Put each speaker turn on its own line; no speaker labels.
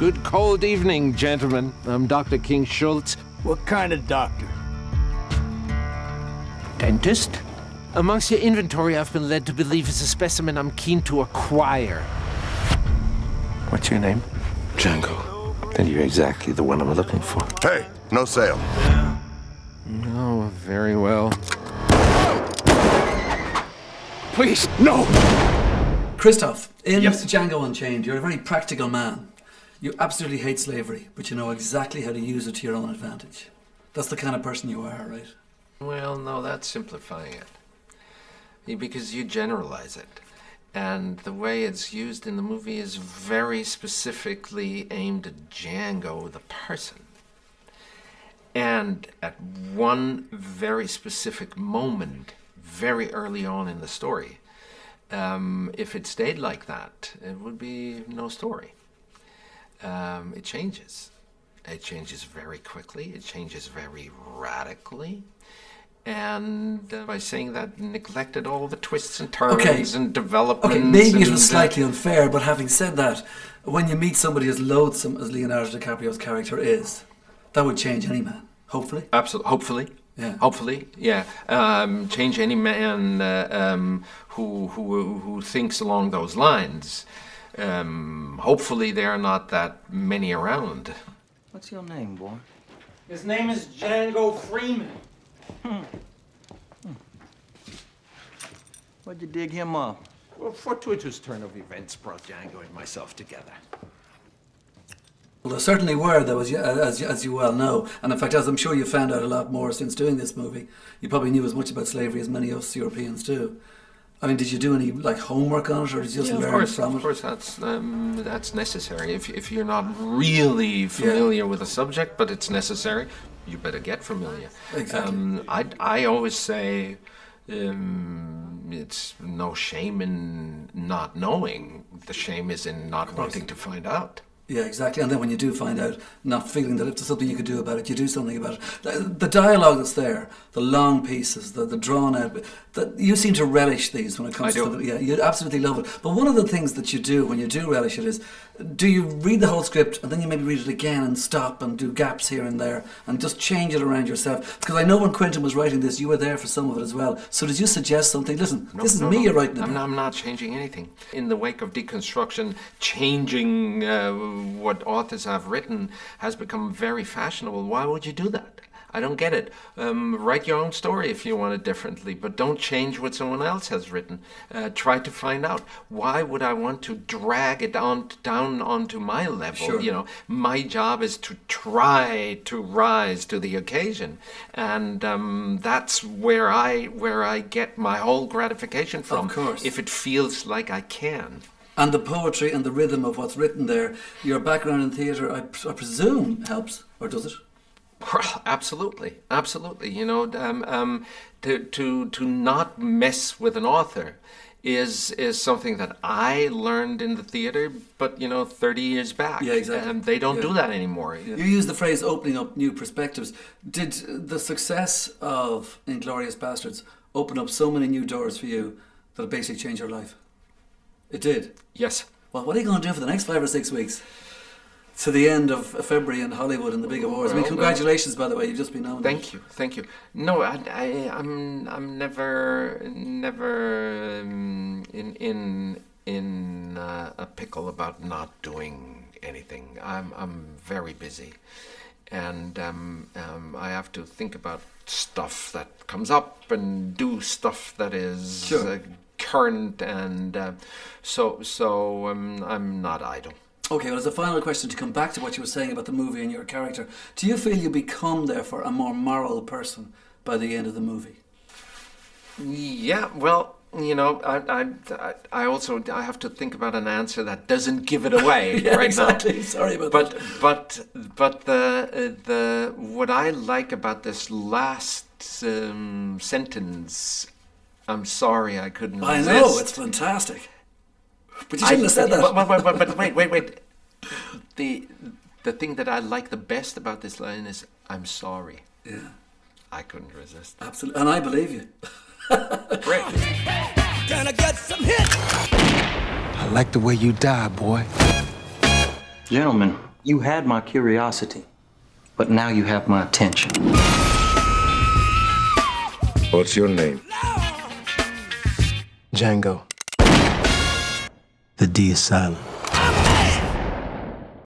Good cold evening, gentlemen. I'm Dr. King Schultz.
What kind of doctor?
Dentist? Amongst your inventory, I've been led to believe is a specimen I'm keen to acquire. What's your name?
Django.
Then you're exactly the one I'm looking for.
Hey, no sale.
No, very well. Please,
No!
Christoph, in
Yes.
Django Unchained, you're a very practical man. You absolutely hate slavery, but you know exactly how to use it to your own advantage. That's the kind of person you are, right?
Well, no, that's simplifying it. Because you generalize it. And the way it's used in the movie is very specifically aimed at Django, the person. And at one very specific moment, very early on in the story, if it stayed like that, it would be no story. It changes. It changes very quickly. It changes very radically. And by saying that, neglected all the twists and turns and developments.
Okay, maybe it was slightly unfair, but having said that, when you meet somebody as loathsome as Leonardo DiCaprio's character is, that would change any man, hopefully.
Absolutely. Hopefully.
Yeah.
Hopefully, yeah. Change any man who thinks along those lines. Hopefully there are not that many around.
What's your name, boy?
His name is Django Freeman.
Why'd you dig him up?
Well, fortuitous turn of events brought Django and myself together.
Well, there certainly were, though, as you well know. And in fact, as I'm sure you found out a lot more since doing this movie, you probably knew as much about slavery as many of us Europeans do. I mean, did you do any homework on it, or did you just learn from it?
Of course, that's necessary. If you're not really familiar with the subject, but it's necessary, you better get familiar.
Exactly.
I always say it's no shame in not knowing. The shame is in not wanting to find out.
Yeah, exactly. And then when you do find out, not feeling that if there's something you could do about it, you do something about it. The dialogue that's there, the long pieces, the drawn out, you seem to relish these when it comes to them. Yeah, you absolutely love it. But one of the things that you do when you do relish it is, do you read the whole script and then you maybe read it again and stop and do gaps here and there and just change it around yourself? Because I know when Quentin was writing this, you were there for some of it as well. So did you suggest something? Listen, this is me you're writing it.
I'm not changing anything. In the wake of deconstruction, changing what authors have written has become very fashionable. Why would you do that? I don't get it. Write your own story if you want it differently, but don't change what someone else has written. Try to find out. Why would I want to drag it down onto my level?
Sure.
You know, my job is to try to rise to the occasion, and that's where I get my whole gratification from.
Of course.
If it feels like I can.
And the poetry and the rhythm of what's written there, your background in theatre, I presume, helps, or does it?
Well, absolutely. You know, to not mess with an author is something that I learned in the theatre, but 30 years back.
Yeah, exactly.
They don't do that anymore.
You use the phrase "opening up new perspectives." Did the success of *Inglourious Bastards* open up so many new doors for you that it basically changed your life? It did.
Yes.
Well, what are you going to do for the next 5 or 6 weeks? To the end of February in Hollywood and the big awards. I mean, congratulations, by the way. You've just been nominated.
Thank you. No, I'm never in a pickle about not doing anything. I'm very busy, and I have to think about stuff that comes up and do stuff that is current, and so I'm not idle.
Okay, well, as a final question, to come back to what you were saying about the movie and your character, do you feel you become, therefore, a more moral person by the end of the movie?
Yeah, well, I also have to think about an answer that doesn't give it away right
exactly.
now.
Sorry about that.
But the what I like about this last sentence, I'm sorry I couldn't resist.
I know, it's fantastic. But you shouldn't have said that.
But wait. The thing that I like the best about this line is, I'm sorry.
Yeah.
I couldn't resist.
Absolutely. And I believe you.
Great.
Gonna get some hits.
I like the way you die, boy.
Gentlemen, You had my curiosity, but now you have my attention.
What's your name?
Django. The D is silent.